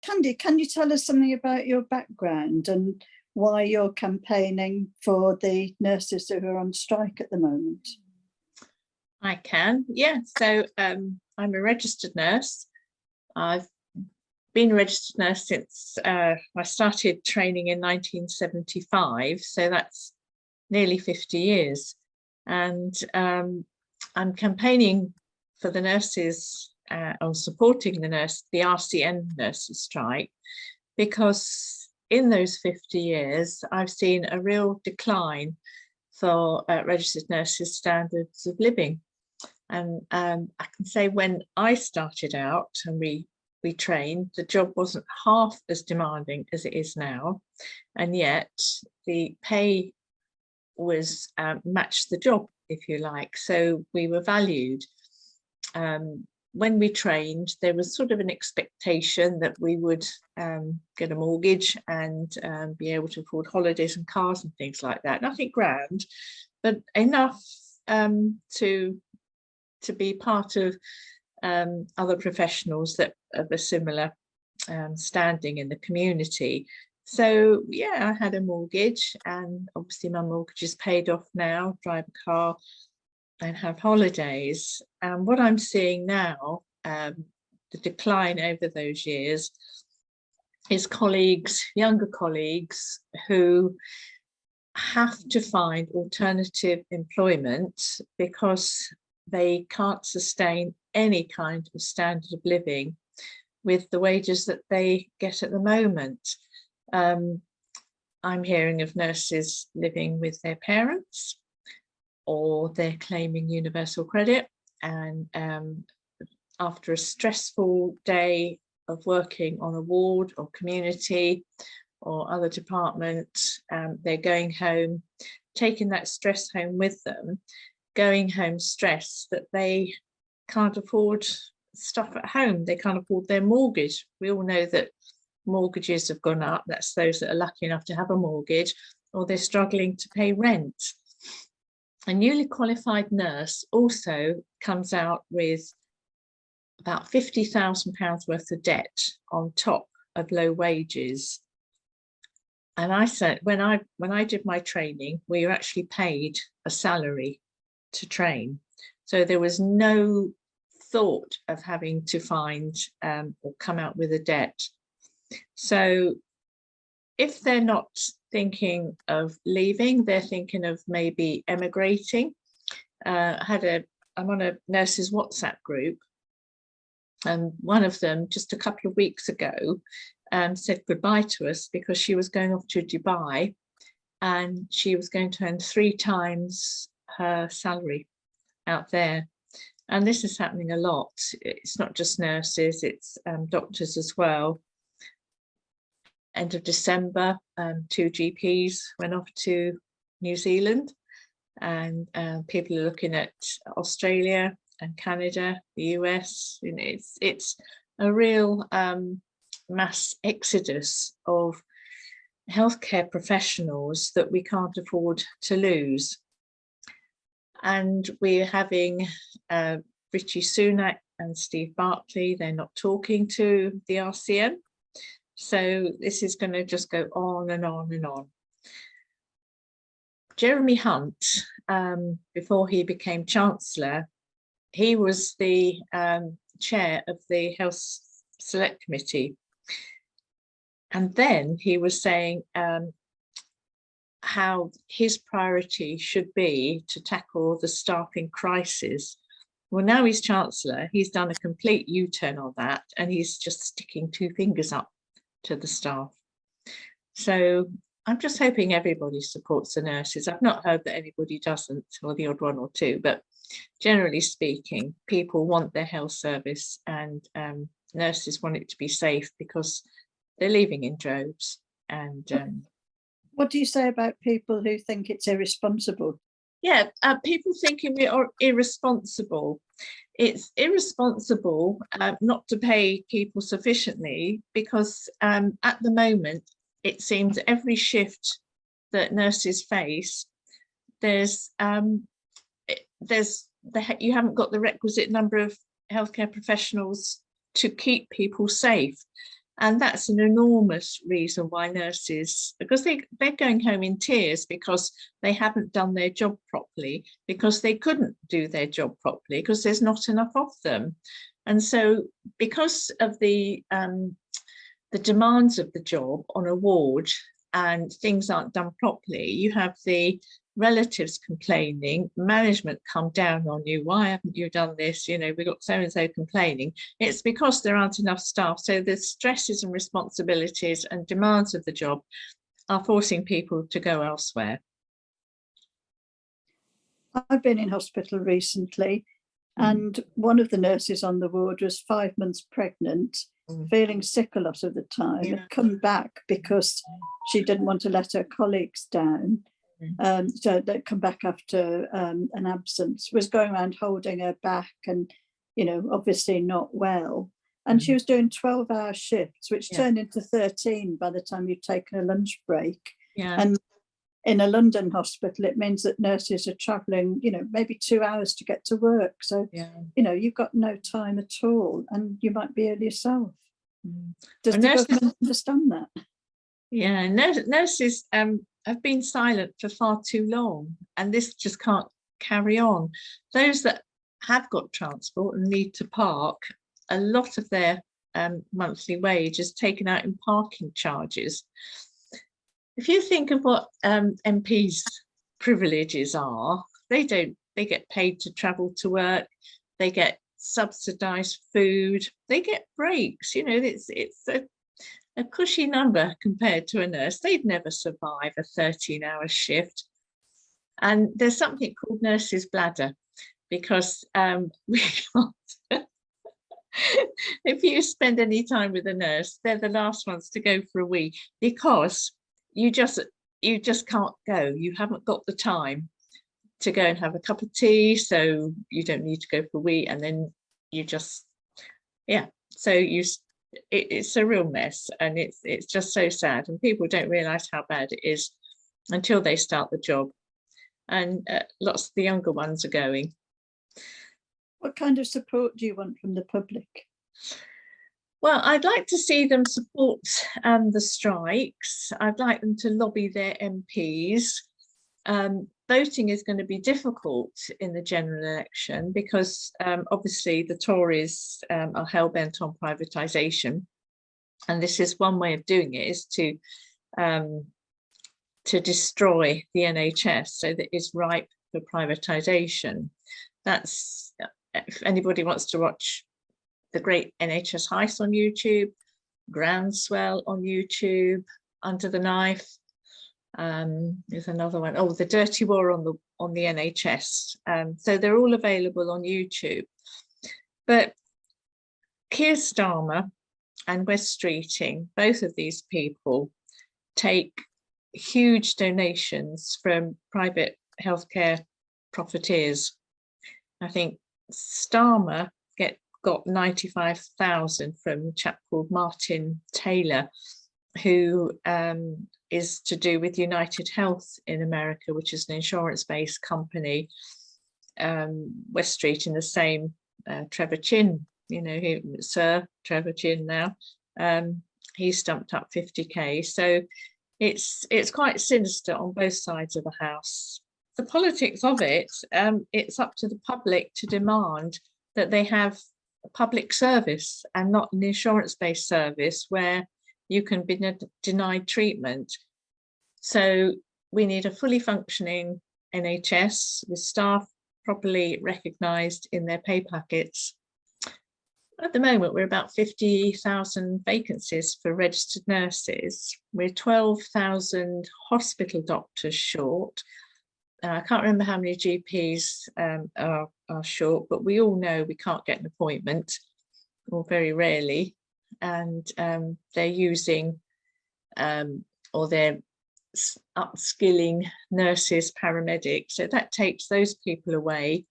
Candy, can you tell us something about your background and why you're campaigning for the nurses who are on strike at the moment? I can, yeah. So I'm a registered nurse. I've been a registered nurse since I started training in 1975, so that's nearly 50 years. And I'm campaigning for the nurses, or supporting the RCN nurses strike, because in those 50 years, I've seen a real decline for registered nurses' standards of living. And I can say when I started out and we trained, the job wasn't half as demanding as it is now, and yet the pay was matched the job, if you like. So we were valued. When we trained, there was sort of an expectation that we would get a mortgage and be able to afford holidays and cars and things like that. Nothing grand, but enough to be part of other professionals that of a similar standing in the community. So yeah, I had a mortgage, and obviously my mortgage is paid off now, drive a car and have holidays. And what I'm seeing now, the decline over those years, is colleagues, younger colleagues, who have to find alternative employment because they can't sustain any kind of standard of living with the wages that they get at the moment. I'm hearing of nurses living with their parents, or they're claiming universal credit, and after a stressful day of working on a ward or community or other department, they're going home, taking that stress home with them, going home stressed that they can't afford stuff at home. They can't afford their mortgage. We all know that mortgages have gone up. That's those that are lucky enough to have a mortgage, or they're struggling to pay rent. A newly qualified nurse also comes out with about £50,000 worth of debt on top of low wages. And I said, when I did my training, we were actually paid a salary to train. So there was no thought of having to find or come out with a debt. So if they're not thinking of leaving, they're thinking of maybe emigrating. I'm on a nurses WhatsApp group, and one of them just a couple of weeks ago said goodbye to us because she was going off to Dubai and she was going to earn 3 times her salary out there. And this is happening a lot. It's not just nurses, it's doctors as well. End of December, 2 GPs went off to New Zealand, and people are looking at Australia and Canada, the US. You know, it's a real mass exodus of healthcare professionals that we can't afford to lose. And we're having Rishi Sunak and Steve Barclay, they're not talking to the RCN. So this is going to just go on and on and on. Jeremy Hunt, before he became Chancellor, he was the chair of the Health Select Committee. And then he was saying how his priority should be to tackle the staffing crisis. Well, now he's Chancellor, he's done a complete U-turn on that, and he's just sticking 2 fingers up to the staff. So I'm just hoping everybody supports the nurses. I've not heard that anybody doesn't, or the odd one or two, but generally speaking, people want their health service, and nurses want it to be safe because they're leaving in droves. And what do you say about people who think it's irresponsible? Yeah, people thinking we are irresponsible. It's irresponsible not to pay people sufficiently, because at the moment, it seems every shift that nurses face, you haven't got the requisite number of healthcare professionals to keep people safe. And that's an enormous reason why nurses, because they're going home in tears because they haven't done their job properly, because they couldn't do their job properly, because there's not enough of them. And so because of the demands of the job on a ward and things aren't done properly, you have the relatives complaining, management come down on you, why haven't you done this, you know, we've got so and so complaining. It's because there aren't enough staff. So the stresses and responsibilities and demands of the job are forcing people to go elsewhere. I've been in hospital recently, and one of the nurses on the ward was 5 months pregnant, feeling sick a lot of the time, had come back because she didn't want to let her colleagues down. So they'd come back after an absence, was going around holding her back and, you know, obviously not well. And she was doing 12-hour shifts, which turned into 13 by the time you'd taken a lunch break. And in a London hospital, it means that nurses are travelling, you know, maybe 2 hours to get to work. So, you know, you've got no time at all and you might be ill yourself. Does the government understand that? Yeah, nurses have been silent for far too long, and this just can't carry on. Those that have got transport and need to park, a lot of their monthly wage is taken out in parking charges. If you think of what MPs' privileges are, they get paid to travel to work, they get subsidised food, they get breaks, you know, it's a cushy number compared to a nurse. They'd never survive a 13-hour shift. And there's something called nurse's bladder, because we can't. If you spend any time with a nurse, they're the last ones to go for a wee, because you just can't go. You haven't got the time to go and have a cup of tea, so you don't need to go for a wee, and then you just, so it's a real mess, and it's just so sad, and people don't realise how bad it is until they start the job, and lots of the younger ones are going. What kind of support do you want from the public? Well, I'd like to see them support the strikes. I'd like them to lobby their MPs. Voting is going to be difficult in the general election because obviously the Tories are hell-bent on privatisation, and this is one way of doing it, is to destroy the NHS so that it's ripe for privatisation. That's, if anybody wants to watch the great NHS heist on YouTube, Groundswell on YouTube, Under the Knife, there's another one, the Dirty War on the NHS. So they're all available on YouTube. But Keir Starmer and Wes Streeting, both of these people take huge donations from private healthcare profiteers. I think Starmer got 95,000 from a chap called Martin Taylor, who is to do with United Health in America, which is an insurance-based company. West Street in the same, Trevor Chin, you know, Sir Trevor Chin now, he stumped up 50k. So it's quite sinister on both sides of the house. The politics of it, it's up to the public to demand that they have a public service and not an insurance-based service where you can be denied treatment. So we need a fully functioning NHS with staff properly recognised in their pay packets. At the moment, we're about 50,000 vacancies for registered nurses. We're 12,000 hospital doctors short. I can't remember how many GPs are short, but we all know we can't get an appointment, or very rarely. And they're using or they're upskilling nurses, paramedics. So that takes those people away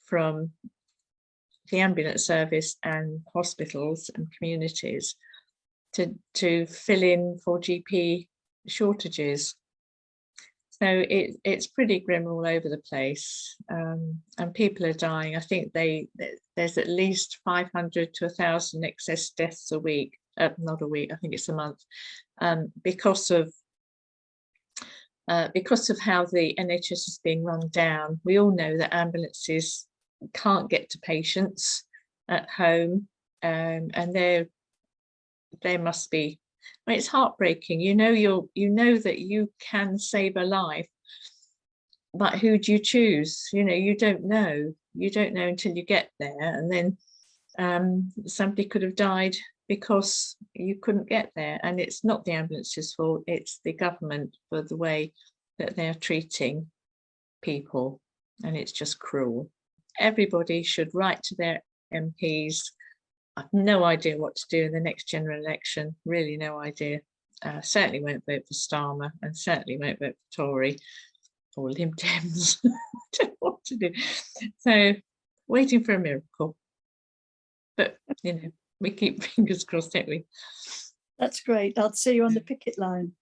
from the ambulance service and hospitals and communities to fill in for GP shortages. So it's pretty grim all over the place, and people are dying. I think there's at least 500 to 1,000 excess deaths a week not a week, I think it's a month, because of how the NHS is being run down. We all know that ambulances can't get to patients at home, and there must be. I mean, it's heartbreaking. You know that you can save a life, but who do you choose? You don't know. You don't know until you get there, and then somebody could have died because you couldn't get there. And it's not the ambulance's fault, it's the government for the way that they're treating people, and it's just cruel. Everybody should write to their MPs. I've no idea what to do in the next general election, really no idea. Certainly won't vote for Starmer, and certainly won't vote for Tory or Lib Dems. I don't know what to do. So waiting for a miracle. But we keep fingers crossed, don't we? That's great. I'll see you on the picket line.